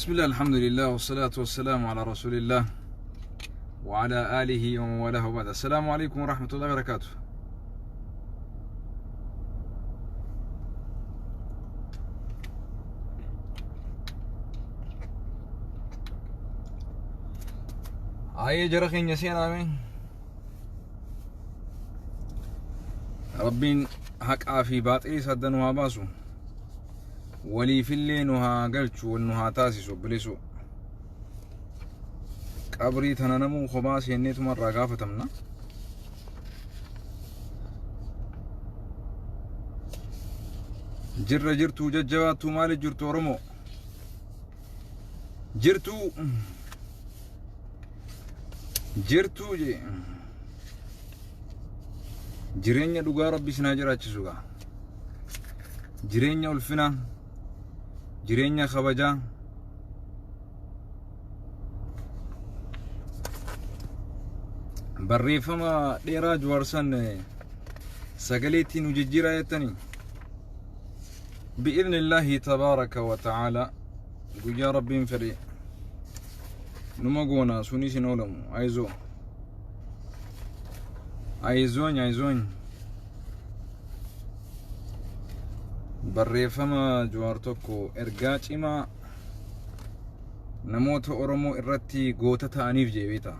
بسم الله الحمد لله والصلاة والسلام على رسول الله وعلى آله ومن والاه وبعد. السلام عليكم ورحمة الله وبركاته. أي جرخين يسين آمين ربين حق عافي باطئي صدنوا باسو ولي في اللي نها قلتشو والنها تاسسو بلسو قبري تنانمو خباس ينيتو مرة قافتمنا جرتو ججواتو مالي جرتو رمو جرتو جي جرينيا دوغا ربي سناجراتشسوغا جرينيا والفنا jireenya kabajaa barreeffama dheeraa Jawaarsan sagaleetiin hojjijjiiraa jettanii bi'idhnillaahi tabaaraka wa ta'aala guyyaa rabbiin fedhe numa goona sunis hin oolamu. ayzoon barreeffama Jawaar tokko ergaa cimaa namoota Oromoo irratti goota ta'aniif jeebita.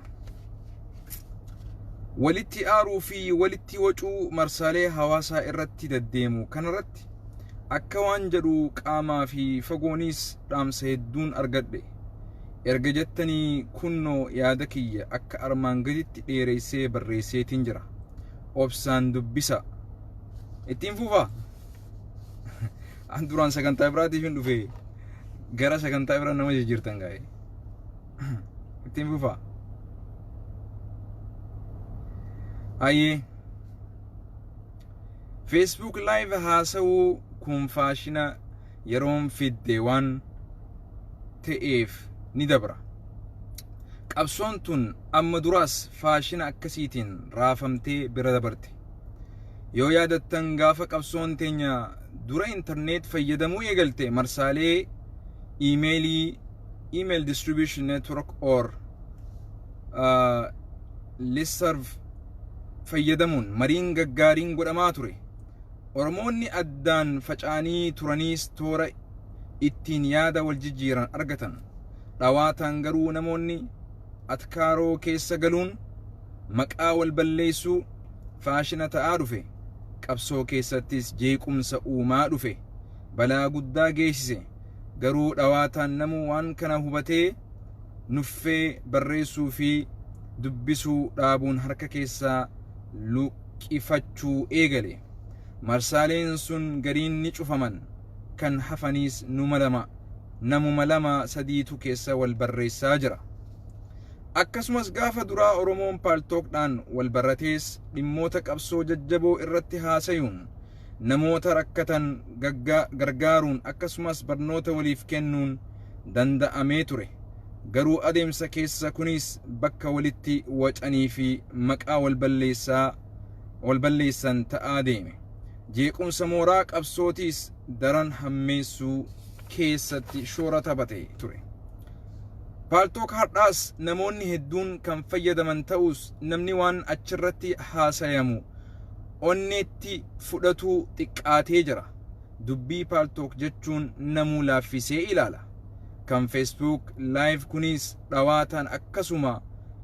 walitti aaruu fi walitti wacuu marsaalee hawaasaa irratti daddeemu kanarratti akka waan jedhu qaamaa fi fagoonis dhaamsa hedduun argadhe. erga jettanii kunnoo yaada kiyya akka armaan gaditti dheereessee barreesseetiin jira. obsaan dubbisa ittiin fufaa. Anduran sagantaa biraatiif hin dhufe gara sagantaa biraa nama jijjiirtan gaa'e ittiin fufaa. Ayyee Facebook live haasawuu kun faashina yeroon fidde waan ta'eef ni dabra. qabsoon tun amma duraas faashina akkasiitiin raafamtee bira dabarte. yoo yaadattan gaafa qabsoon teenya dura internet fayyadamuu eegalte marsaalee email distribution network or listserv fayyadamuun mariin gaggaariin godhamaa ture. Oromoonni addaan faca'anii turaniis toora ittiin yaada wal jijjiiran argatan. dhawaataan garuu namoonni atkaaroo keessa galuun maqaa wal balleessuu faashina ta'aa dhufe. qabsoo keessattis jeequmsa uumaa dhufe balaa guddaa geessise. garuu dhawaataan namu waan kana hubatee nuffee barreessuu fi dubbisuu dhaabuun harka keessaa luqqifachuu eegale. marsaaleen sun gariin ni cufaman kan hafaniis namuma lama sadiitu keessa wal barreessaa jira. akkasumas gaafa duraa Oromoon paaltookdhaan wal baratees dhimmoota qabsoo jajjaboo irratti haasayuun namoota rakkatan gargaaruun akkasumas barnoota waliif kennuun danda'amee ture. garuu adeemsa keessa kunis bakka walitti wacanii fi maqaa wal balleessan ta'aa deeme. jeequmsa mooraa qabsootiis daran hammeessuu keessatti shoora taphate ture. paaltook har'aas namoonni hedduun kan fayyadaman ta'us namni waan achirratti haasayamu onneetti fudhatu xiqqaatee jira. dubbii paaltook jechuun namuu laaffisee ilaala. kan Facebook live kunis dhawaataan akkasuma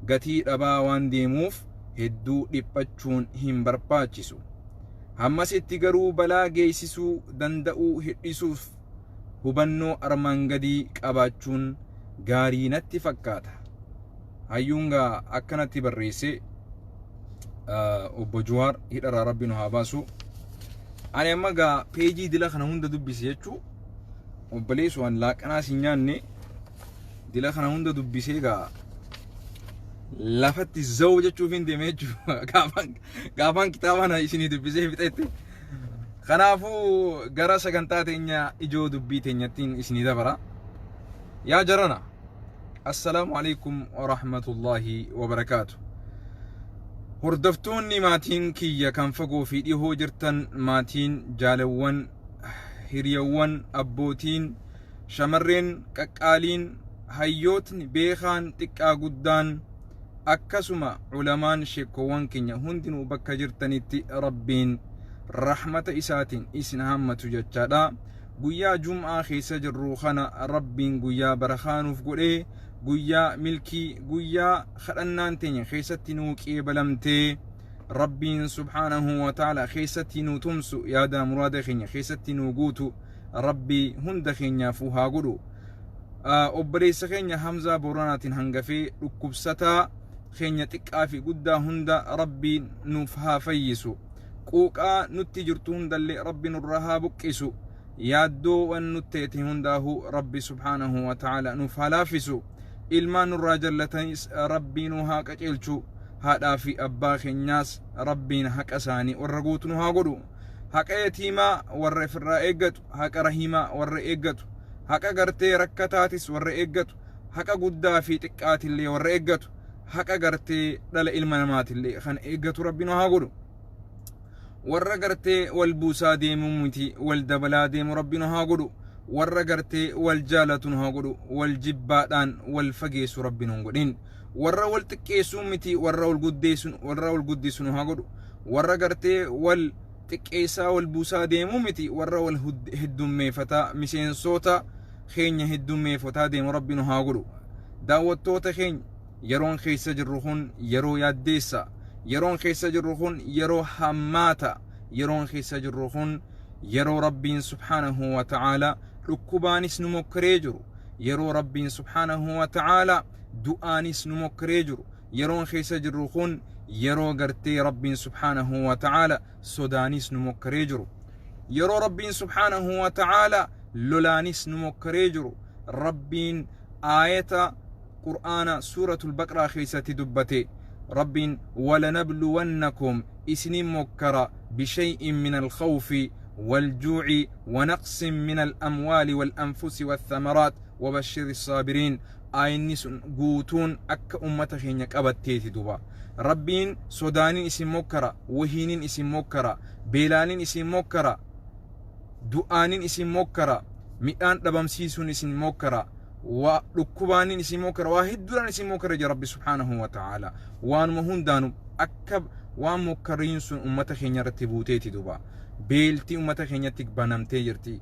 gatii dhabaa waan deemuuf hedduu dhiphachuun hin barbaachisu. hammasitti garuu balaa geessisuu danda'uu hir'isuuf hubannoo armaan gadii qabaachuun gaarii natti fakkaata. hayyuungaa akkanatti barreesse obbo Jawaar hidharaa rabbi nu haa baasu. ani amma gaa peejii dila kana hunda dubbise jechuu obboleessu waan laaqanaas hin nyaanne dila kana hunda dubbisee gaa lafatti zawu jechuuf hin deeme jechuu gaafaan kitaabana isinii dubbisee fixetti. kanaafuu gara sagantaa teenya ijoo dubbii teenyattiin isinii dabara. yaa jarana assalaamu alaikum wa rahmatullahi wa barakaatu. hordoftoonni maatiin kiyya kan fagoo fi dhihoo jirtan maatiin jaalawwan hiriyawwan abbootiin shamarreen qaqqaaliin hayyootni beekaan xiqqaa guddaan akkasuma ulamaan sheekkoowwan keenya hundinuu bakka jirtanitti rabbiin rahmata isaatiin isin hammatu jechaadha. guyyaa jum'aa keessa jirru kana rabbiin guyyaa barakaanuuf godhee guyyaa milkii guyyaa kadhannaan teenya keessatti nuu qeebalamtee rabbiin subhaanahu wa ta'ala keessatti nuu tumsu yaada muraada keenya keessatti nuu guutu rabbii hunda keenyaaf haa godhu. obboleessa keenya Hamzaa Booranaatiin hangafee dhukkubsataa keenya xiqqaa fi guddaa hunda rabbiin nuuf haa fayyisu. quuqaa nutti jirtu hundallee rabbi nurraa haa buqqisu. yaaddoo wan nutti hundaahu rabbi subhaanahu wa ta'ala nuuf haa laaffisu. ilmaan nurraa jallatanis rabbiin nu haa qaceelchu. haadhaa fi abbaa keenyaas rabbiin haqa isaanii warra guutu nu haa godhu. haqa yatiimaa warra ifirraa eeggatu, haqa rahimaa warra eeggatu, haqa gartee rakkataatis warra eeggatu, haqa guddaa fi xiqqaatillee warra eeggatu, haqa gartee dhala ilma namaatillee kan eeggatu rabbi nu haa godhu. warra gartee wal buusaa deemuu miti wal dabalaa deemu rabbi nu haa godhu. warra gartee wal jaalatu nu haa godhu. wal jibbaadhaan wal fageessu rabbi nu hin godhin. warra wal xiqqeessuu miti warra wal guddisu nu haa godhu. warra gartee wal xiqqeessaa wal buusaa deemuu miti warra wal heddummeeffataa miseensota keenya heddummeeffataa deemu rabbi nu haa godhu. daawwattoota keenya yeroon keessa jirru kun yeroo yaaddeessa. yeroon keessa jirru kun yeroo hammaata. yeroon keessa jirru kun yeroo rabbiin subhaanahu wa ta'ala dhukkubaanis nu mokkaree jiru. yeroo rabbiin subhaanahu wa ta'ala du'aanis nu mokkaree jiru. yeroon keessa jirru kun yeroo gartee rabbiin subhaanahu wa ta'ala sodaanis nu mokkaree jiru. yeroo rabbiin subhaanahu wa ta'ala lolaanis nu mokkaree jiru. rabbiin aayata qur'aana suuratul baqraa keessatti dubbate rabbiin walanabluwannakum isinin mokkara bishay'in min alkhawfi والجوع ونقص من الأموال والأنفس والثمرات وبشر الصابرين آينس قوتون أك أمتخين يكابتيت دوبا ربين سودانين اسم مكرا وهينين اسم مكرا بيلانين اسم مكرا دعانين اسم مكرا مئان دبمسيسون اسم مكرا وركبانين اسم مكرا واحد دوران اسم مكرا يا رب سبحانه وتعالى وان مهون دانو أكب وان مكرين سن أمتخين يرتبوتيت دوبا beeltii ummata keenyatti banamtee jirti.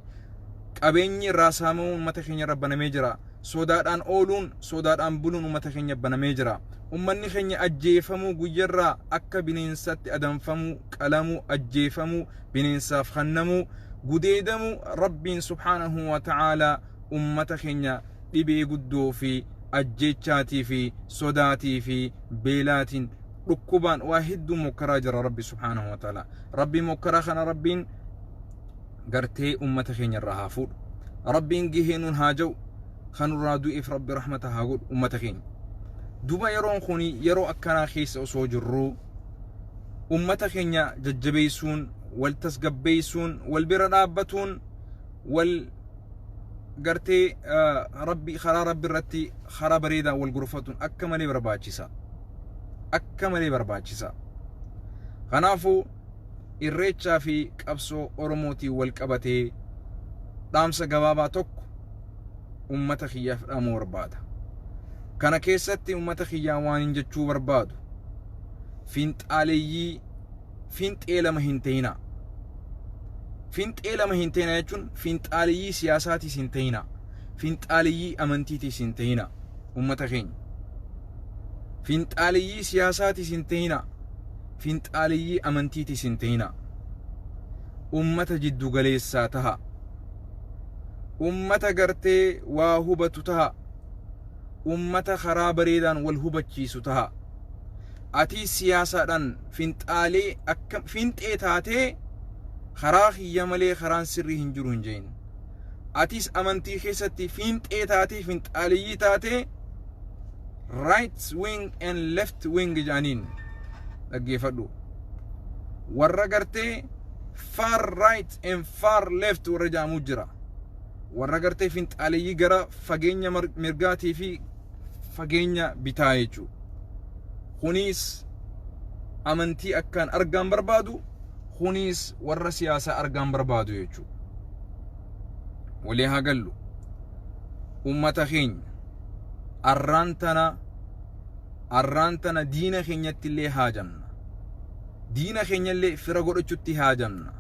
qabeenyi raasaamuu ummata keenya banamee jira. sodaadhaan ooluun sodaadhaan buluun ummata keenya banamee jira. ummanni keenya ajjeefamuu guyyarraa akka bineensatti adamfamuu qalamuu ajjeefamuu bineensaaf kannamuu gudeedamuu rabbiin subhaanahu wa ta'aalaa ummata keenya dhibee guddoo fi ajjechaatii fi sodaatii fi beelaatiin dhukkubaan waa hedduu mokkaraa jira rabbi subhaanahu wa ta'ala. rabbi mokkaraa kana rabbiin gartee ummata keenya irraa haa fuudhu. rabbiin gahee nuun haa ja'u kanurraa du'eef rabbi rahmata haa godhu ummata keenya. duba yeroon kun yeroo akkanaa keessa osoo jirru ummata keenya jajjabeessuun wal tasgabbeessuun wal bira dhaabbatuun wal gartee rabbi karaa rabbi irratti karaa bareedaa wal gurfatuun akka malee barbaachisa. akka malee barbaachisa. kanaafuu irreechaa fi qabsoo oromootii wal qabatee dhaamsa gabaabaa tokko ummata kiyyaaf dhaamuu barbaada. kana keessatti ummata kiyyaa waan jechuu barbaadu finxaaleeyyii finxee lama hin ta'ina. finxee lama hin ta'ina jechuun finxaaleeyyii siyaasaatiis hin ta'ina. finxaaleeyyii amantiitiis hin ta'ina ummata keenya. finxaaleeyyii siyaasaatiis hin ta'ina. finxaaleeyyii amantiitiis hin ta'ina. ummata jiddu galeessaa taha. ummata gartee waa hubatu taha. ummata karaa bareedaan wal hubachiisu taha. ati siyaasaadhaan finxaalee akka finxee taatee karaa kiyya malee karaan sirrii hin jiru hin jeen. atis amantii keessatti finxee taatee finxaaleeyyii taatee right wing and left wing jaaniin dhaggeeffadhu. warra gartee far right and far left warra jaamuu jira. warra gartee finxaaleeyyii gara fageenya mirgaatii fi fageenya bitaa jechuudha. kunis amantii akkaan argaan barbaadu, kunis warra siyaasaa argaan barbaadu jechuudha. walii haa gallu. ummata keenya arraantana diina keenyatti illee haajamna. Diina keenya illee fira godhachuutti haajamna.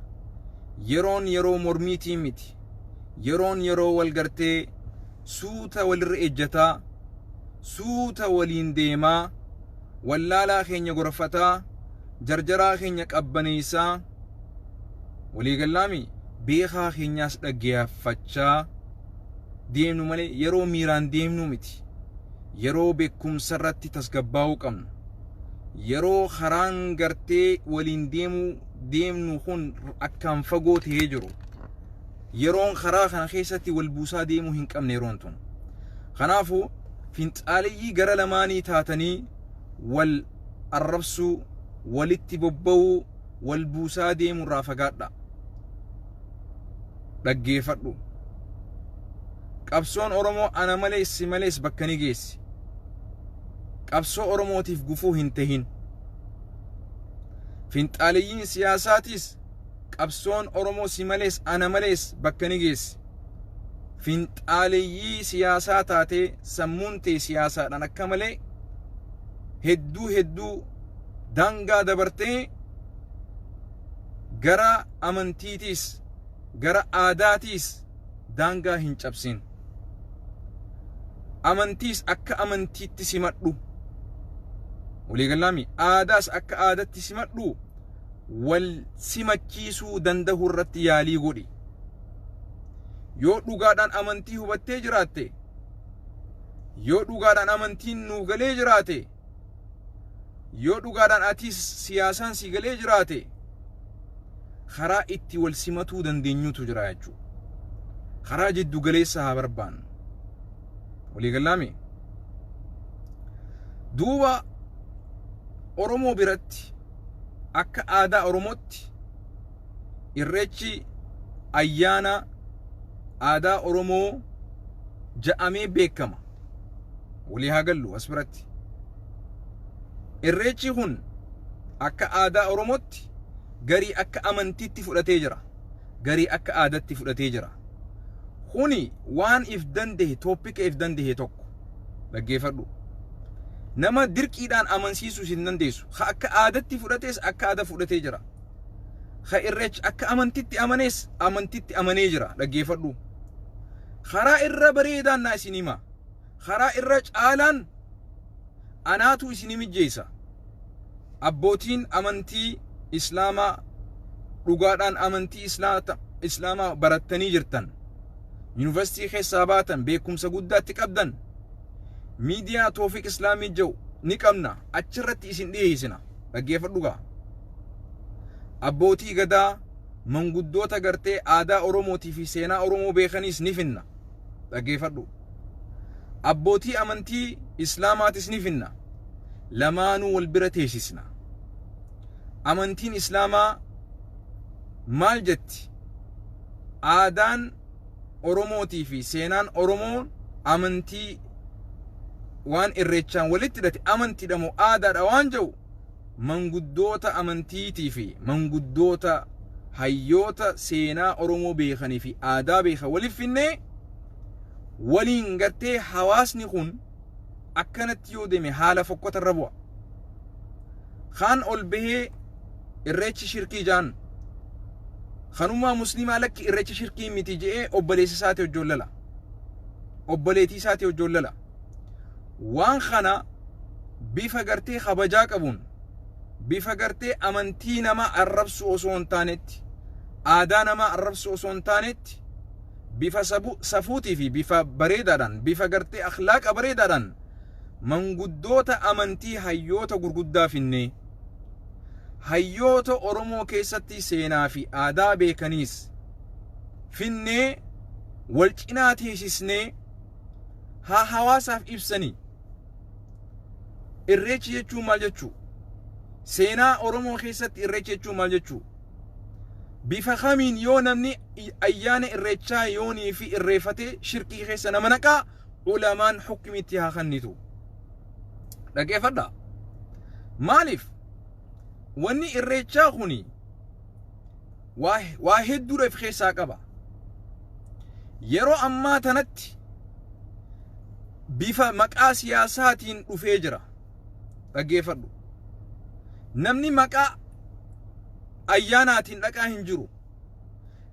Yeroon yeroo mormiitii miti. Yeroon yeroo wal gartee suuta walirra ejjataa, suuta waliin deemaa, wallaalaa keenya gorfataa, jarjaraa keenya qabbaneessaa, waliigallaami beekaa keenyaas dhaggeeffachaa deemnu malee yeroo miiraan deemnu miti. Yeroo beekumsa irratti tasgabbaa'uu qabnu. Yeroo karaan gartee waliin deemnu kun akkaan fagoo ta'ee jiru. Yeroon karaa kana keessatti wal buusaa deemuu hin qabne yeroon tun. Kanaafuu finxaaleyyii gara lamaanii taatanii wal arrabsuu, walitti bobba'uu, wal buusaa deemuu irraa fagaadha. Dhaggeeffadhu. Qabsoon Oromoo ana malees si malees bakka ni geessi. Qabsoo Oromootiif gufuu hin tahin. Finxaaleyyiin siyaasaatis qabsoon Oromoo si malees ana malees bakka ni geessi. Finxaaleyyii siyaasaa taatee sammuun tee siyaasaadhaan akka malee hedduu daangaa dabartee gara amantiitiis gara aadaatiis daangaa hin cabsin. Amantiis akka amantiitti simadhu. Waliigalaami aadaas akka aadatti simadhu. Wal simachiisuu danda'u irratti yaalii godhi. Yoo dhugaadhaan amantii hubattee jiraatte, yoo dhugaadhaan amantiin nuuf galee jiraate, yoo dhugaadhaan atis siyaasaan si galee jiraate, karaa itti wal simatuu dandeenyutu jira jechuudha. Karaa jiddu galeessa haa barbaannu. Waliigalaami duuba Oromoo biratti akka aadaa Oromootti irreechi ayyaana aadaa Oromoo ja'amee beekama. Walii haa gallu as biratti. Irreechi kun akka aadaa Oromootti garii akka amantiitti fudhatee jira. Garii akka aadaatti fudhatee jira. Kuni waan if dandehe toopika if dandehe tokko dhaggeeffadhu. Nama dirqiidhaan amansiisuu hin dandeessu. Akka aadatti fudhatees akka aadaa fudhatee jira. Irreechi akka amantiitti amanees amantiitti amanee jira dhaggeeffadhu. Karaa irra bareedaan na isin hima. Karaa irra caalaan anaatu isin mijeessa. Abbootiin amantii Islaamaa dhugaadhaan amantii Islaamaa barattanii jirtan. Yuunivarsiitii keessaa baatan beekumsa guddaatti qabdan. Miidiyaa Toofiq Islaamii jiru ni qabna. Achirratti isin dhiyeessina. Dhaggeeffadhu gaa. Abbootii gadaa manguddoota gartee aadaa Oromootii fi seenaa Oromoo beekaniis ni finna. Dhaggeeffadhu. Abbootii amantii Islaamaatis ni finna. Lamaanuu wal bira teessisna. Amantiin Islaamaa maal jetti? Aadaan Oromootii fi seenaan Oromoo amantii waan irreechaan walitti hidhate amantiidha moo aadaadha waan jiru manguddoota amantiitii fi manguddoota hayyoota seenaa Oromoo beekanii fi aadaa beekan waliif finnee waliin gartee hawaasni kun akkanatti yoo deeme haala fokkota irra bu'a. Kaan ol bahee irreechi shirkii jaan kanummaa musliimaa lakki irreechi shirkii miti je'ee obboleessi isaati hojjoollala. Obboleetii isaati hojjoollala. Waan kana bifa gartee kabajaa qabuun bifa gartee amantii nama arrabsu osoo hin taanetti aadaa nama arrabsu osoo hin taanetti bifa safuutii fi bifa bareedaadhaan bifa gartee akhlaaqa bareedaadhaan manguddoota amantii hayyoota gurguddaa finnee hayyoota Oromoo keessatti seenaa fi aadaa beekaniis finnee wal cinaa teessisnee haa hawaasaaf ibsanii. Irreechi jechuun maal jechuu? Seenaa Oromoo keessatti irreechi jechuun maal jechuu? Bifa kamiin yoo namni ayyaana irreechaa yoonii fi irreeffatee shirkii keessa nama naqaa ulamaan hukmitti haa kennitu. Dhaggeeffadhaa. Maaliif? Wanni irreechaa kuni waa hedduudhaaf keessaa qaba. Yeroo ammaa tanatti bifa maqaa siyaasaatiin dhufee jira. Dhaggeeffadhu. Namni maqaa ayyaanaatiin dhaqaa hin jiru.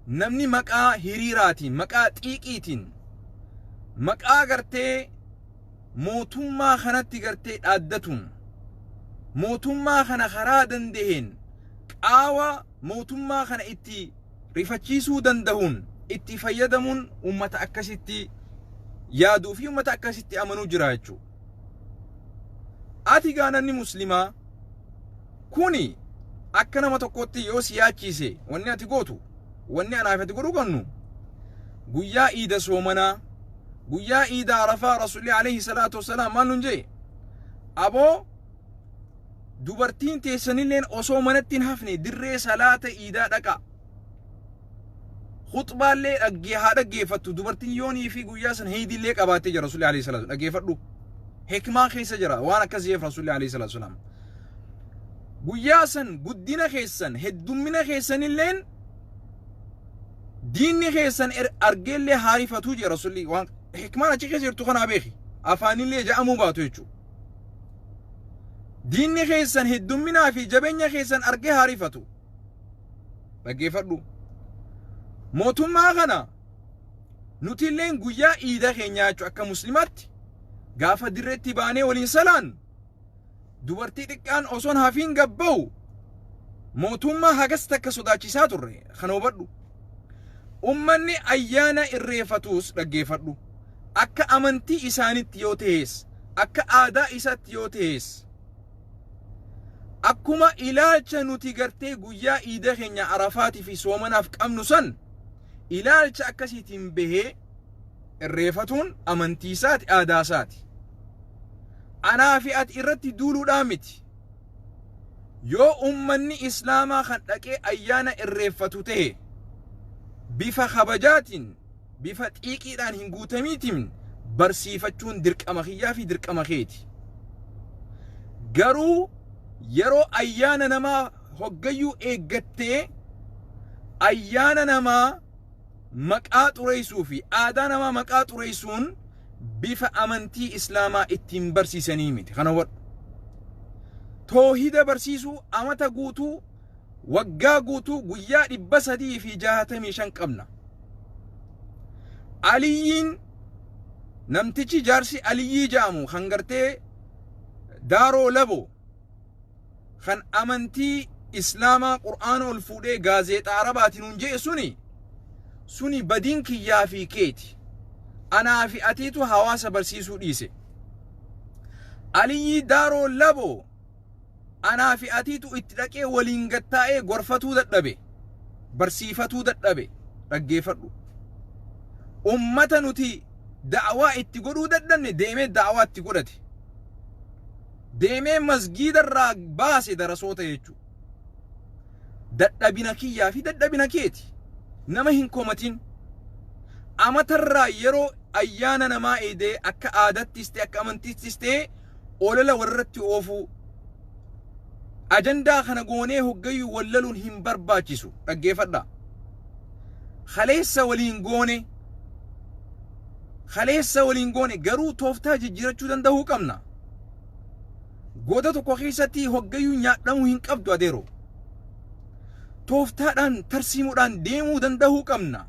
Namni maqaa hiriiraatiin, maqaa xiiqiitiin, maqaa gartee mootummaa kanatti gartee dhaaddatuun, mootummaa kana karaa danda'een qaawa mootummaa kana itti rifachiisuu danda'uun itti fayyadamuun ummata akkasitti yaaduu fi ummata akkasitti amanuu jira jechuudha. Ati gaananni muslimaa kuni akka nama tokkotti yoo siyaachiise wanni ati gootu, wanni anaaf ati godhu kannu guyyaa iida soomanaa, guyyaa iida arafaa rasuulli alayhi salaatu wassalaam maal nun jee aboo dubartiin teessanilleen osoo manatti hin hafne dirree salaata iidaa dhaqa. Khutbaallee haa dhaggeeffattu. Dubartiin yoonii fi guyyaa san heydillee qabaatee jira rasuulli alayhi salaatu dhaggeeffadhu. Hikmaa keessa jira waan akkas jeef rasuulli alayhi salaatu wassalaam. Guyyaa san guddina keessan heddummina keessanilleen diinni keessan argeellee haarifatuu jira rasuulli waan hikmaan achi keessa jirtu kanaa beeki. Afaanillee ja'amuu baatu jechuudha. Diinni keessan heddumminaa fi jabeenya keessan argee haarifatu. Dhaggeeffadhu. Mootummaa kana nutilleen guyyaa iida keenyaa jechuudha akka muslimaatti gaafa dirreetti baanee waliin salaan dubartii xiqqaan osoon hafiin gabba'u mootummaa hagas takka sodaachisaa turre kana hubadhu. Ummanni ayyaana irreeffatuus dhaggeeffadhu. Akka amantii isaanitti yoo ta'es, akka aadaa isaatti yoo ta'es, akkuma ilaalcha nuti gartee guyyaa iida keenya arafaatii fi soomanaaf qabnu san ilaalcha akkasiitiin bahee irreeffatuun amantii isaati, aadaa isaati. Anaa fi ati irratti duuluudhaan miti. Yoo ummanni islaamaa kan dhaqee ayyaana irreeffatu ta'e bifa kabajaatiin, bifa xiiqiidhaan hin guutamiitiin barsiifachuun dirqama kiyyaa fi dirqama keeti. Garuu yeroo ayyaana namaa hoggayyuu eeggattee ayyaana namaa maqaa xureessuu fi aadaa namaa maqaa xureessuun bifa amantii islaamaa ittiin barsiisanii miti. Kana hubadhu. Toohida barsiisuu amata guutuu, waggaa guutuu guyyaa 365 qabna. Aliyyiin namtichi jaarsi Aliyyii jedhamu kan gartee daaroo labo kan amantii islaamaa qur'aana ol fuudhee gaazexaa arabaatiin hunjee suni badiin kiyyaa fi keeti. Anaa fi atiitu hawaasa barsiisuu dhiise. Aliyyii daaroo labo anaa fi atiitu itti dhaqee waliin gattaa'ee gorfatuu dadhabe, barsiifatuu dadhabe. Dhaggeeffadhu. Ummata nuti da'awaa itti godhuu dadhabne deemee da'awaa itti godhate. Deemee masgiidarraa baase darasoota jechuudha. Dadhabina kiyyaa fi dadhabina keeti. Nama hin komatin. Amatarraa yeroo ayyaana namaa eedee akka aadattis ta'e akka amantiittis ta'e olola warratti oofuu. Ajandaa kana goonee hoggayyuu wallaluun hin barbaachisu. Dhaggeeffadha. Khaleessa waliin goone garuu tooftaa jijjiirachuu danda'uu qabna. Goda tokko keessatti hoggayyuu nyaadhamuu hin qabdu adeero. Tooftaadhaan tarsiimuudhaan deemuu danda'uu qabna.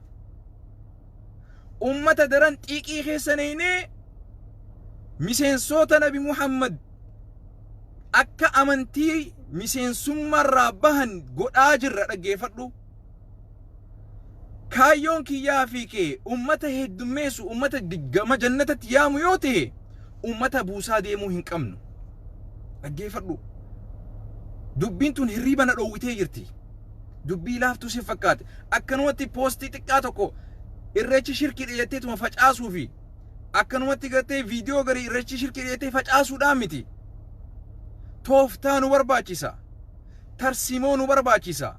Ummata daran xiiqii keessa neenee miseensota Nabi Muhammad akka amantii miseensummaarraa bahan godhaa jirra. Dhaggeeffadhu. Kaayyoon kiyyaa fi kee ummata heddummeessu, ummata gama jannatatti yaamu yoo ta'e ummata buusaa deemuu hin qabnu. Dhaggeeffadhu. Dubbiin tun hirriiba na dhoowwitee jirti. Dubbii laaftuu si fakkaate. Akkanumatti poostii xiqqaa tokko irreechi shirkii dhiyeetteetuma facaasuu fi akkanumatti gartee viidiyoo garii irreechi shirkii dhiyeettee facaasuudhaan miti. Tooftaa nu barbaachisa. Tarsimoo nu barbaachisa.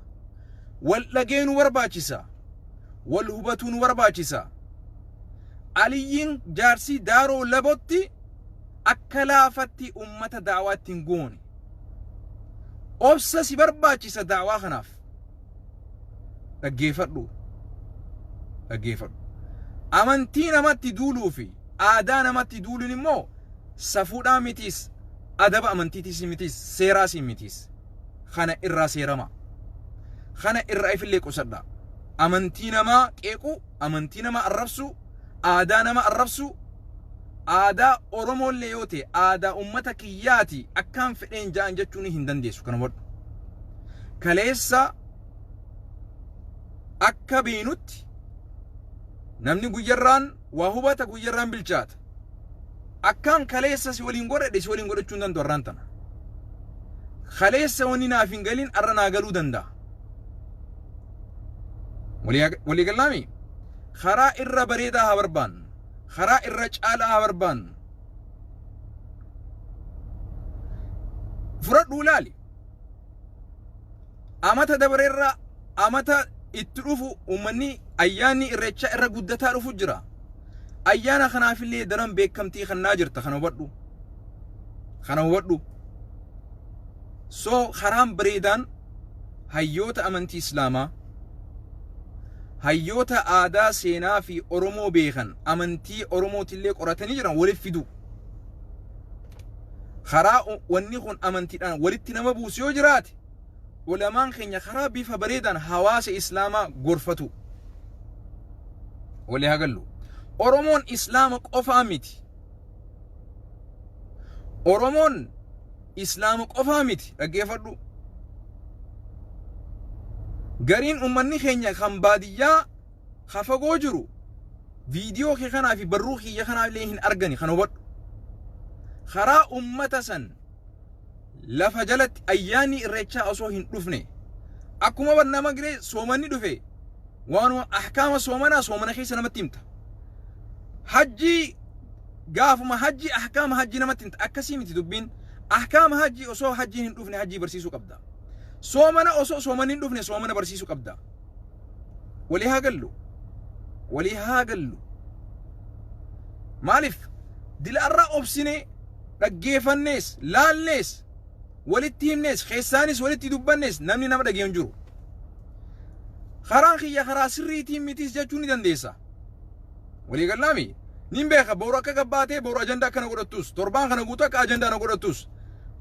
Wal dhagee nu barbaachisa. Wal hubatuu nu barbaachisa. Aliyyiin jaarsi daaroo labotti akka laafatti ummata da'awaatti hin goone. Obsa si barbaachisa da'awaa kanaaf. Dhaggeeffadhu. Dhaggeeffadhu. Amantii namatti duuluu fi aadaa namatti duuluun immoo safuudhaan mitiis adaba amantiitis mitiis seeraas mitiis kana irraa seerama kana irraa ifillee qusadha amantii namaa qeequ amantii namaa arrabsu aadaa namaa arrabsu aadaa Oromollee yoo ta'e aadaa ummata kiyyaati akkaan fedheen ja'an jechuun hin dandeessu kana wadhu kaleessa akka beenutti namni guyyarraan waa hubata guyyarraan bilchaata akkaan kaleessa si waliin godhadhe si waliin godhachuu hin danda'u arraan tana kaleessa wanni naaf hin galin arra naa galuu danda'a walii gallaami karaa irra bareedaa haa barbaannu karaa irra caalaa haa barbaannu furadhuu laali amata dabareerra amata itti dhufu ummanni ayyaanni irreecha irra guddataa dhufu jira ayyaana kanaafillee daran beekamtii kannaa jirta kana hubadhu so karaan bareedaan hayyoota amantii islaamaa hayyoota aadaa seenaa fi Oromoo beekan amantii Oromootillee qoratanii jiran waliif fidu karaa wanni kun amantiidhaan walitti nama buusu yoo jiraate ulamaan keenya karaa bifa bareedaan hawaasa islaamaa gorfatu walii hagallu Oromoon islaama qofaa miti Oromoon islaama qofaa miti dhaggeeffadhu gariin ummanni keenya kan baadiyyaa hafagoo jiru viidiyoo kee kanaa fi barruu kiyya kanaa illee hin argani kan hubadhu karaa ummata san lafa jalatti ayyaanni irreechaa osoo hin dhufne akkuma barnama giree soomanni dhufe waanuma ahkaama soomana keessa namatti himta hajji gaafuma hajji ahkaama hajji namatti himta akkasii miti dubbiin ahkaama hajji osoo hajjiin hin dhufne hajjii barsiisuu qabda soomana osoo soomanni hin dhufne soomana barsiisuu qabda walii haa gallu maaliif dilarra obsine dhaggeeffannees laallees walitti himnees keessaanis walitti dubbannees namni nama dhageeyyu jiru karaan kiyya karaa sirriitiin mitiis jechuu ni dandeessa walii gallaami nin beeka boru akka gabbaatee boru ajandaa kana godhattus torbaan kana guutuu akka ajandaa na godhattus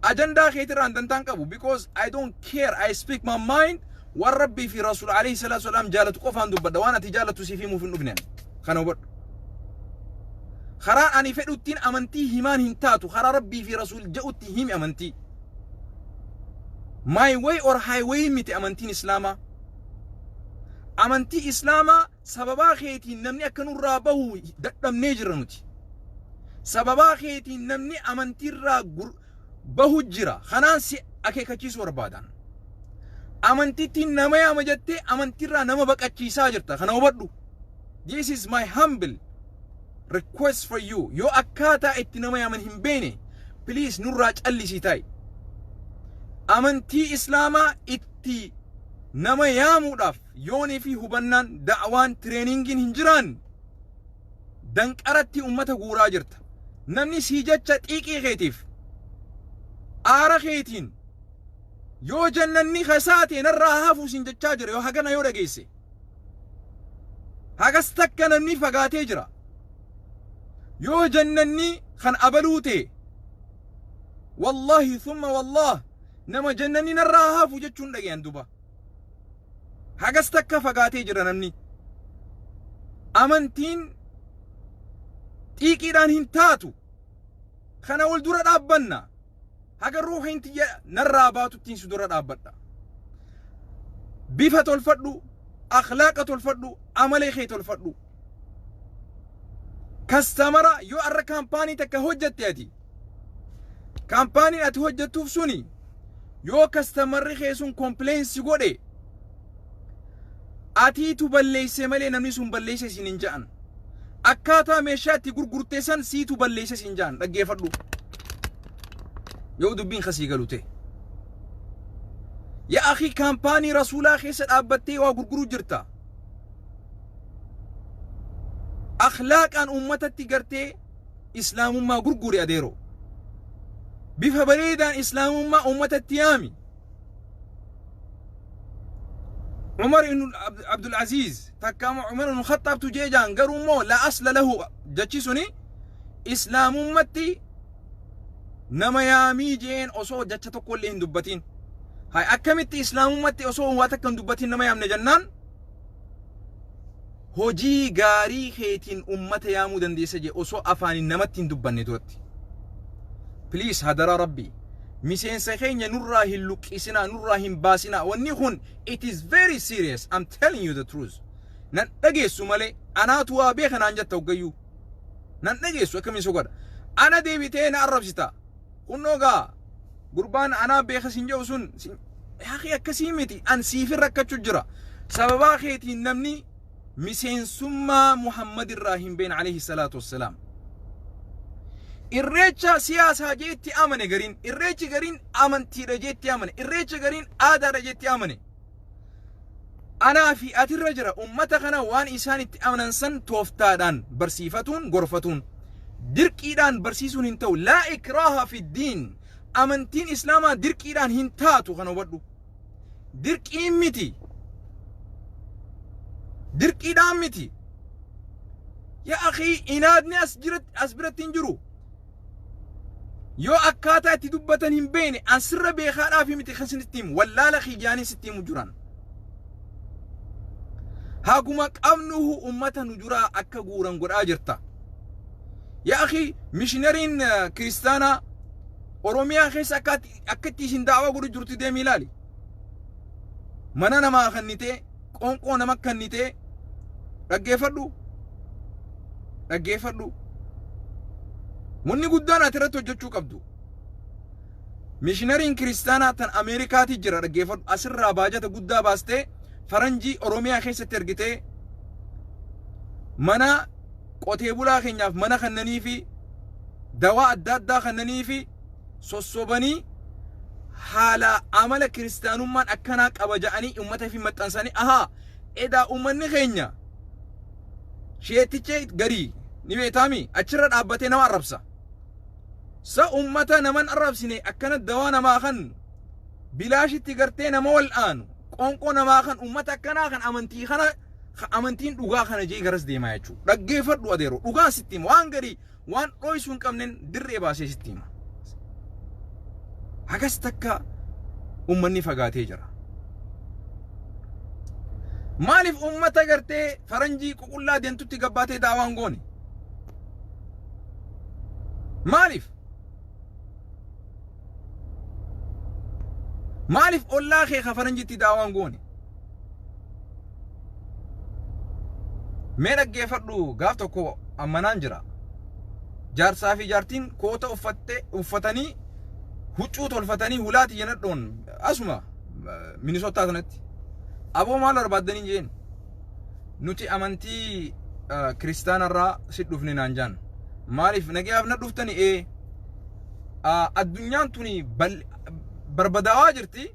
ajandaa keetirraan dantaan qabu because I don't care I speak my mind waan rabbii fi rasuul alayhi salaatu wasalaam jaalatu qofaan dubbadha waan ati jaalatu siif himuuf hin dhufneen kana hubadhu karaa ani fedhuttiin amantii himaan hin taatu karaa rabbii fi rasuul ja'utti himi amantii my way or highway miti amantiin islaamaa amantii islaamaa sababaa keetiin namni akka nurraa bahu dadhabnee jirra nuti sababaa keetiin namni amantiirraa bahu jira kanaan si akeekachiisuu barbaadan amantittiin nama yaama jettee amantiirraa nama baqachiisaa jirta kana hubadhu this is my humble request for you yoo akkaataa itti nama yaaman hin beene please nurraa callisii ta'i amantii islaamaa itti nama yaamuudhaaf yoonii fi hubannaan da'waan treeningiin hin jiraan danqaratti ummata guuraa jirta namni sii jecha xiiqii keetiif aara keetiin yoo jannanni kasaate narraa hafu sin jechaa jira yoo hagana yoo dhageesse hagas takka namni fagaatee jira yoo jannanni kan abaluute wallahi thumma wallah nama jannanni narraa hafu jechuun dhageyan duba hagas takka fagaatee jira namni amantiin xiiqiidhaan hin taatu kana wal dura dhaabbanna haga ruuhiin tiyya narraa baatuttiin si dura dhaabbadha bifa tolfadhu akhlaaqa tolfadhu amalee kee tolfadhu kastamara yoo arra kaampaanii takka hojjatte ati kaampaanii ati hojjattuuf suni yoo kastamarri kee sun kompleensi godhe atiitu balleeyse malee namni sun balleeyse sin hin ja'an akkaataa meeshaa itti gurgurtee san siitu balleeyse sin ja'an dhaggeeffadhu yoo dubbiin kasii galute yaa akhi kaampaanii rasuulaa keessa dhaabbattee waa gurguruu jirta akhlaaqaan ummatatti gartee islaamummaa gurguri adeero bifa bareedaan islaamummaa ummatatti yaami عمر بن عبد العزيز تكام عمر بن الخطاب تجيجان قالوا مو لا أصل له جاتشيسوني islaamummatti nama yaamii jeen osoo jecha tokko illee hin dubbatin hay akkamitti islaamummatti osoo waa takka hin dubbatin nama yaamne jennaan hojii gaarii keetiin ummata yaamuu dandeessa jee osoo afaanin namatti hin dubbanne duratti please hadara rabbi miseensa keenya nurraa hin luqqisina nurraa hin baasina wanni kun it is very serious. I'm telling you the truth. Nan dhageessu malee anaatu waa beeka naan jetta hoggayyuu nan dhageessu akkamiin so godha ana deebitee na arrabsita kunnoo gaa gurbaan anaa beeka sin jedhu sun yaa akkasii miti an siifin rakkachuu jira sababaa keetiin namni miseensummaa Muhammad irraa hin beekne alayhi salaatu wassalaam irreecha siyaasaa jeetti amane gariin irreechi gariin amantiidha jeetti amane irreecha gariin aadaadha jeetti amane anaa fi atirra jira ummata kana waan isaan itti amanan san tooftaadhaan barsiifatuun gorfatuun dirqiidhaan barsiisuun hin ta'u laa ikraaha fi diin amantiin islaamaa dirqiidhaan hin taatu kana hubadhu dirqiin miti dirqiidhaan miti yaa akhi inaadni as biratti hin jiru yoo akkaataa itti dubbatan hin beekne an sirra beekaadhaaf miti kan sinitti himu wallaala khiyaanii sitti himu jiran haguma qabnuhu ummata nu juraa akka guuran godhaa jirta yaa akhi mishinariin kiristaanaa oromiyaa keessa akkatti isin daawaa godhu jirtu deemi ilaali mana namaa kannitee qoonqoo nama kannitee dhaggeeffadhu wanni guddaan ati irratti hojjechuu qabdu mishinariin kiristaanaa tan ameerikaati jira dhaggeeffadhu asirraa baajata guddaa baastee faranjii oromiyaa keessatti ergitee mana qotee bulaa keenyaaf mana kannanii fi dawaa adda addaa kannanii fi sossobanii haala amala kiristaanummaan akkanaa qaba ja'anii ummata fi maxxansanii ahaa edaa ummanni keenya sheetichee garii ni beetami achirra dhaabbatee nama arrabsa sa ummata naman arrabsine akkana dawaa namaa kan bilaashitti gartee nama wal'aanu qoonqoo namaa kan ummata akkanaa kan amantii kana amantiin dhugaa kana jee garas deemaa jechuu dhaggeeffadhu adeero dhugaan sitti hima waan garii waan dhoysuu hin qabnen dirree baasee sitti hima hagas takka ummanni fagaatee jira maaliif ummata gartee faranjii ququllaa deemtutti gabbaatee daawaan goone maaliif ollaa kee faranjitti daawaan goone mee dhaggeeffadhu gaaf tokko ammanaan jira jaarsaa fi jaartiin koota uffatanii huccuu tolfatanii hulaati yenadhoon asuma Minnesota sanatti aboo maal barbaaddanii jeen nuti amantii kiristaanarraa sit dhufne naan jaan maaliif nageef na dhuftani addunyaan tuni barbadaawaa jirti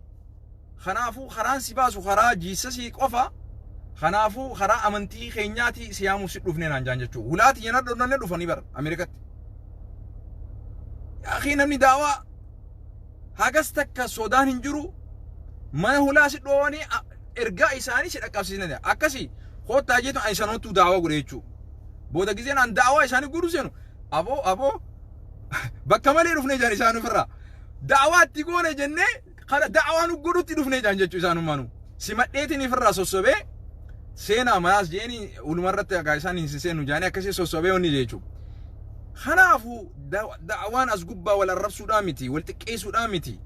kanaafuu karaan si baasu karaa jiisasii qofa kanaafuu karaa amantii keenyaati siyaamu sit dhufne naan jaan jechuu hulaati yenadhoon nanne dhufanii bar Ameerikatti akhi namni daawaa hagas takka sodaan hin jiru mana hulaa sit dhoowanii ergaa isaanii si dhaqqabsiisne akkasi hoottaa jeetu an isanootu daawaa godhe jechuu booda gizeen an daawaa isaanii godhu seenu aboo bakka malee dhufne jaan isaan ofirraa daawaa itti goone jenne kana daawaa nu godhutti dhufne jaan jechuu isaanummaanu si madheetiin ifirraa sossobee seenaa manaas jeeni ulumarratti agaa isaan hin seenu jaanii akkasii sossobee onni jechuu kanaafu daawaan as gubbaa wal arrabsuudhaa miti wal xiqqeessuudhaa miti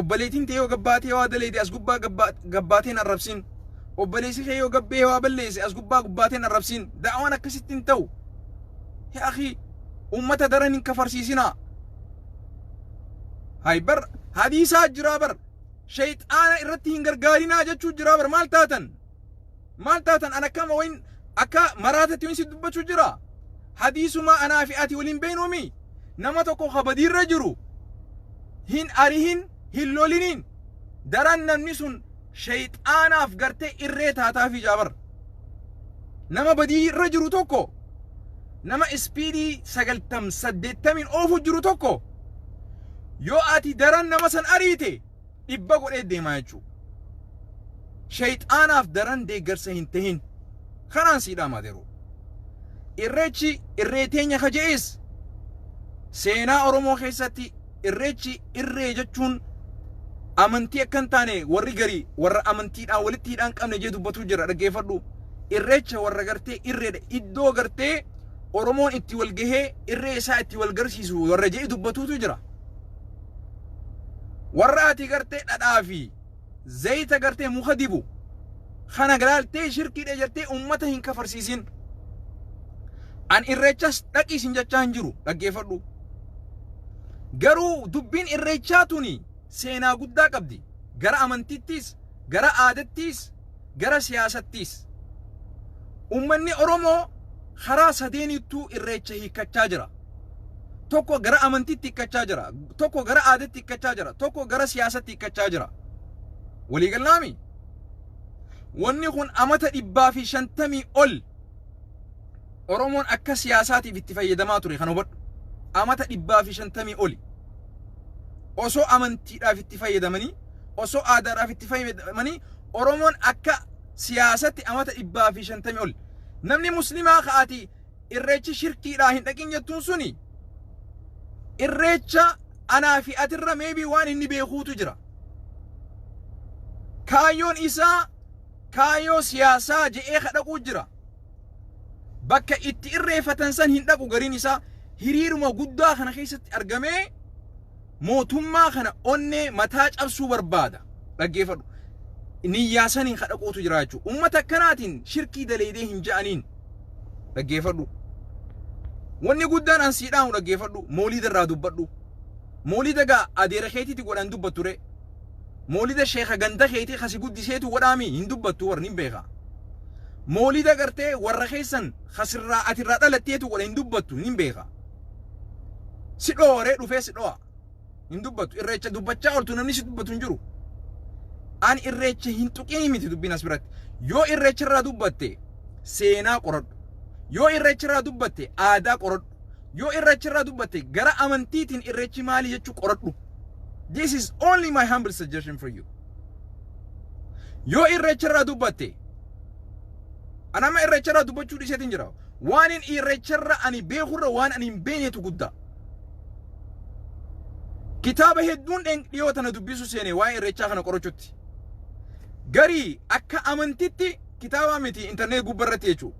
obbaleetiin ta'ee yoo gabbaatee waa daleede as gubbaa gabbaateen arrabsin obbaleessi kee yoo gabbee waa balleesse as gubbaa gubbaateen arrabsin daawaan akkasitti hin ta'u yaa akhi ummata daran hin kafarsiisinaa hay bar hadiisaa jiraa bar shayxaana irratti hin gargaarinaa jechuu jiraa bar maal taatan an akkama wayin akka maraatatti wayin si dubbachuu jiraa hadiisuma anaa fi ati waliin beenoomi nama tokko kabadiirra jiru hin arihin hin loliniin daran namni sun shayxaanaaf gartee irree taataafi jaabar nama badiirra jiru tokko nama ispiidii 90-80 oofu jiru tokko yoo ati daran nama san ariite dhibba godhee deemaa jechuu shayxaanaaf daran deeggarsa hin tahin kanaan siidhaa maadeeru irreechi irree teenya kaje'is seenaa Oromoo keessatti irreechi irree jechuun amantii akkan taane warri garii warra amantiidhaan walitti hidhaan qabne jee dubbatu jira dhaggeeffadhu. Irreecha warra gartee irreedha iddoo gartee Oromoon itti wal gahee irree isaa itti wal garsiisu warra jee dubbatutu jira. Warra ati gartee dhadhaa fi zayita gartee muka dibu kana galaaltee shirkiidha jirtee ummata hin kafarsiisin. An irreechas dhaqiisin jechaa hin jiru dhaggeeffadhu. Garuu dubbiin irreechaa tuni seenaa guddaa qabdi. Gara amantittis, gara aadattis, gara siyaasattis. Ummanni Oromoo karaa sadeenitu irreecha hiikkachaa jira. Tokko gara amantitti hiikkachaa jira, tokko gara aadatti hiikkachaa jira, tokko gara siyaasatti hiikkachaa jira. Walii gallaami. Wanni kun amata 150 ol Oromoon akka siyaasaatiif itti fayyadamaa ture kan hubadhu. Amata 150 oli. Osoo amantiidhaaf itti fayyadamanii, osoo aadaadhaaf itti fayyadamanii, Oromoon akka siyaasatti amata 150 ol. Namni muslimaa ka'aati irreechi shirkiidhaa hin dhaqin jettuun suni irreecha anaa fi atirra maybe waan inni beekuutu jira. Kaayyoon isaa kaayyoo siyaasaa je'ee kadhaquu jira. Bakka itti irreeffatan san hin dhaqu gariin isaa hiriiruma guddaa kana keessatti argamee mootummaa kana onnee mataa cabsuu barbaada. Dhaggeeffadhu. Niyyaa saniin kadhaquutu jira jechuudha. Uummata akkanaatiin shirkii daleedee hin ja'aniin dhaggeeffadhu. Wanni guddaan an siidhaan dhaggeeffadhu moolida irraa dubbadhu. Moolida gaa adeera keetiiti godhan dubbattu re. Moolida sheekha ganda keetii kasi guddiseetu godhaami hin dubbattu warri hin beeka. Moolida gartee warra keessan kasirraa atirraa dhalatteetu godha hin dubbattu hin beeka. Si dhooree dhufee si dho'a hin dubbattu irreecha dubbachaa ooltu namni si dubbatu hin jiru. An irreecha hin tuqini miti dubbiin as biratti. Yoo irreecha irraa dubbatte seenaa qoradhu. Yoo irreecha irraa dubbatte aadaa qoradhu. Yoo irreecha irraa dubbatte gara amantiitiin irreechi maali jechuu qoradhu. This is only my humble suggestion for you. Yoo irreecha irraa dubbatte anama irreecha irraa dubbachuu dhiiseetiin jira. Waan in irreecha irraa ani beekurra waan ani hin beenetu guddaa. Kitaaba hedduun dhiyoo tana dubbisu seene waa'ee irreechaa kana qorachuutti. Gari akka amantitti kitaaba miti internet gubbarratti jechuudha.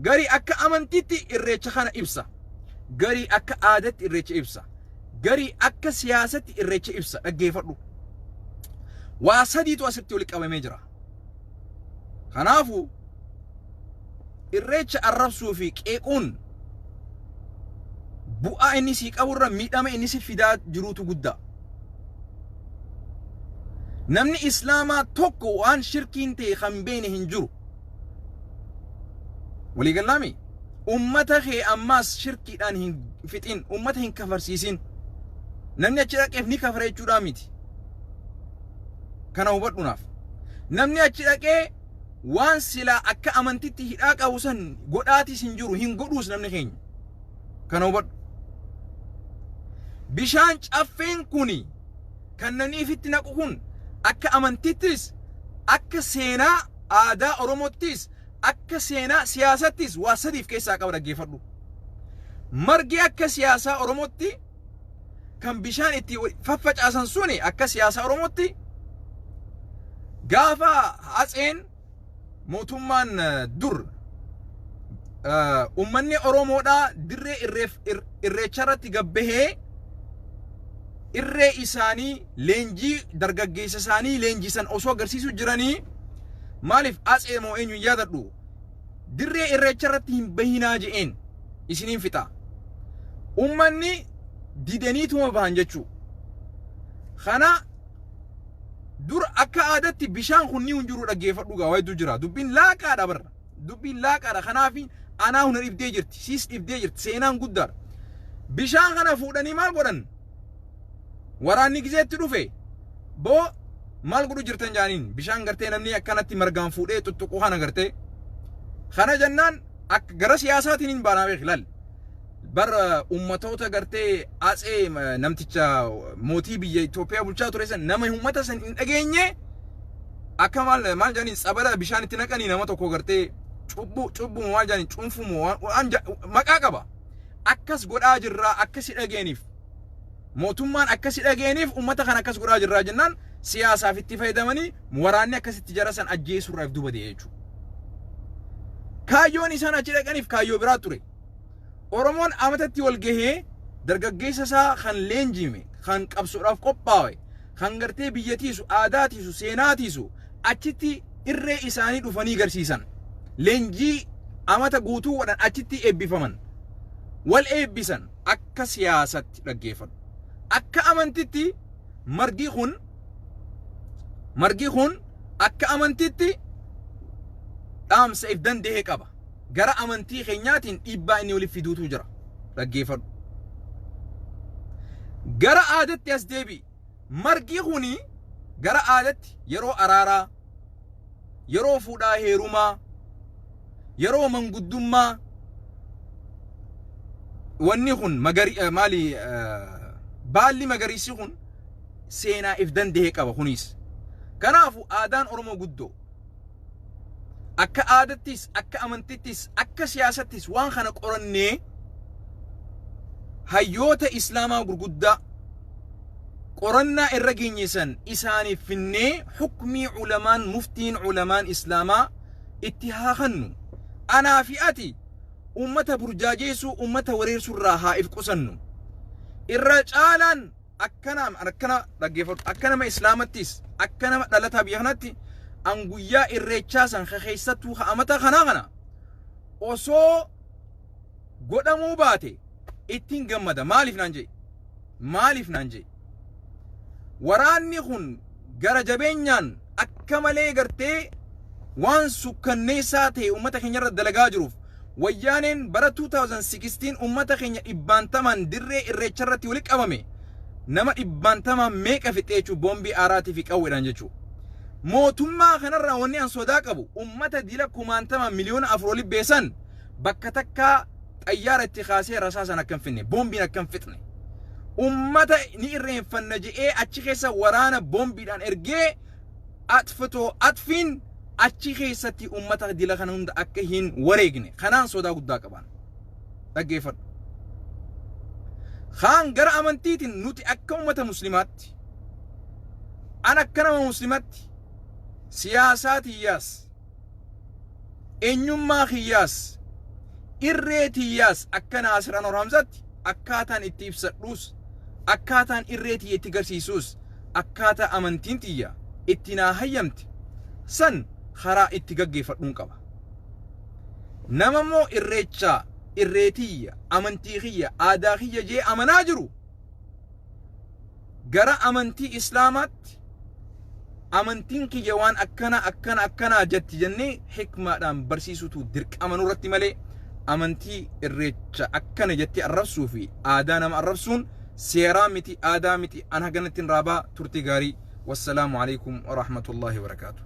Gari akka amantitti irreecha kana ibsa. Gari akka aadatti irreecha ibsa. Gari akka siyaasatti irreecha ibsa. Dhaggeeffadhu. Waa sadiitu asitti walitti qabamee jira. Kanaafuu irreecha arrabsuu fi qeequun bu'aa inni sii qaburra miidhama inni si fidaa jiruutu guddaa. Namni Islaamaa tokko waan shirkiin ta'e kan beene hin jiru. Walii gallaami. Ummata kee ammaas shirkiidhaan hin fixin, ummata hin kafarsiisin. Namni achi dhaqeef ni kafara jechuudhaa miti. Kana hubadhunaaf. Namni achi dhaqee waan silaa akka amantitti hidhaa qabu san godhaatis hin jiru, hin godhuus namni keenya. Kana hubadhu. Bishaan caffeen kuni kan namni ifitti naqu kun akka amantittis, akka seenaa aadaa Oromottis, akka seenaa siyaasattis waa sadiif keessaa qaba dhaggeeffadhu. Margi akka siyaasaa Oromotti kan bishaan itti faffacaasan suni akka siyaasaa Oromotti gaafa Hatseen mootummaan dur ummanni Oromoodhaa dirree irreecha irratti gabbahee irree isaanii leenjii dargaggeessa isaanii leenjisan osoo agarsiisu jiranii maaliif Hatsee moo eenyu yaadadhu dirree irreecha irratti hin bahinaa je'een isiniin fixa. Ummanni didaniituma bahan jechuu. Kana dur akka aadatti bishaan kun ni hunjuru dhaggeeffadhu gaa wayitu jira. Dubbiin laaqaadha barra. Dubbiin laaqaadha. Kanaafi anaa huna dhibdee jirti. Siis dhibdee jirti. Seenaan guddaadha. Bishaan kana fuudhanii maal godhan? Waraanni gizeetti dhufe. Boo maal godhu jirtan jaaniin? Bishaan gartee namni akkanatti margaan fuudhee tuttuquu kana gartee. Kana jennaan akka gara siyaasaatiin hin baanaa beek laal. Bar ummatoota gartee Hatsee namticha mootii biyya Itoophiyaa bulchaa ture san nama ummata san hin dhageenye akka maal jaaniin tsabala bishaan itti naqanii nama tokko gartee cubbu maal jaaniin cuunfumu waan maqaa qaba. akkas godhaa jirraa akkasi dhageeniif mootummaan akkasi dhageeniif ummata kan akkas godhaa jirraa jennaan siyaasaaf itti fayyadamanii waraanni akkasitti jarasan ajjeesuurraaf duba de'ee jechuudha. Kaayyoon isaan achi dhaqaniif kaayyoo biraa ture. Oromoon amatatti wal gahee dargaggeessa isaa kan leenjime kan qabsuudhaaf qophaa'e kan gartee biyyatiisu aadaatiisu seenaatiisu achitti irree isaanii dhufanii garsiisan. Leenjii amata guutuu wadhan achitti eebbifaman. Wal eebbisan akka siyaasatti dhaggeeffatu. Akka amantitti margi kun akka amantitti dhaamsa if danda'ee qaba. Gara amantii keenyaatiin dhiibbaa inni waliif fiduutu jira. Dhaggeeffadhu. Gara aadatti as deebi. Margi kuni gara aadatti yeroo araaraa, yeroo fuudhaa heerumaa, yeroo manguddummaa wanni kun baalli magariisi kun seenaa if danda'ee qaba kunis. Kanaafu aadaan Oromoo guddoo akka aadattis akka amantittis akka siyaasattis waan kana qorannee hayyoota islaamaa gurguddaa qorannaa irra geenyesan isaaniif finnee hukmii ulamaan muftiin ulamaan islaamaa itti haa kennu. Anaa fi ati ummata burjaajeessuu ummata wareersuurraa haa if qusannu. Irra caalaan akkana dhaggeeffatu akka nama islaamattis akka nama dhalataa biyya kanatti an guyyaa irreechaa san keeysattuu amata kana osoo godhamuu baate ittiin gammada. Maaliif naan jee waraanni kun gara jabeenyaan akka malee gartee waan sukkanneessaa ta'e ummata keenya irra dalagaa jiruuf wayyaaneen bara 2016 ummata keenya dhibbaantamaan dirree irreecha irratti wali qabame nama dhibbaantamaan meeqa fixee jechuu boombii aaraatii fi qawweedhaan jechuu. Mootummaa kanarraa wanni an sodaa qabu ummata dila kumaantamaan miliyoona 4 oli beesan bakka takkaa xayyaara itti kaasee rasaasan akkan finne boombiin akkan fixne. Ummata ni irreenfanna je'ee achi keessa waraana boombiidhaan ergee atfiin achi keessatti ummata dila kana hunda akka hin wareegne kanaan sodaa guddaa qaban. Dhaggeeffadhu. Kaan gara amantiitiin nuti akka ummata muslimaatti an akka nama muslimaatti siyaasaa tiyyaas eenyummaa kiyyaas irree tiyyaas akka Naasir Anwar Hamzatti akkaataan itti ibsadhuus akkaataan irree tiyya itti garsiisuus akkaataa amantiin tiyya itti naa hayyamti san karaa itti gaggeeffadhuun qaba. Nama immoo irreechaa irree tiyya amantii kiyya aadaa kiyya jee amanaa jiru gara amantii islaamaatti amantiin kiyya waan akkana jetti jennee hikmaadhaan barsiisutu dirqama nurratti malee amantii irreecha akkana jetti arrabsuu fi aadaa nama arrabsuun seeraa miti aadaa miti. An haganattiin raabaa turtii gaarii. Wassalaamu alaikum wa rahmatullahi wa barakatuh.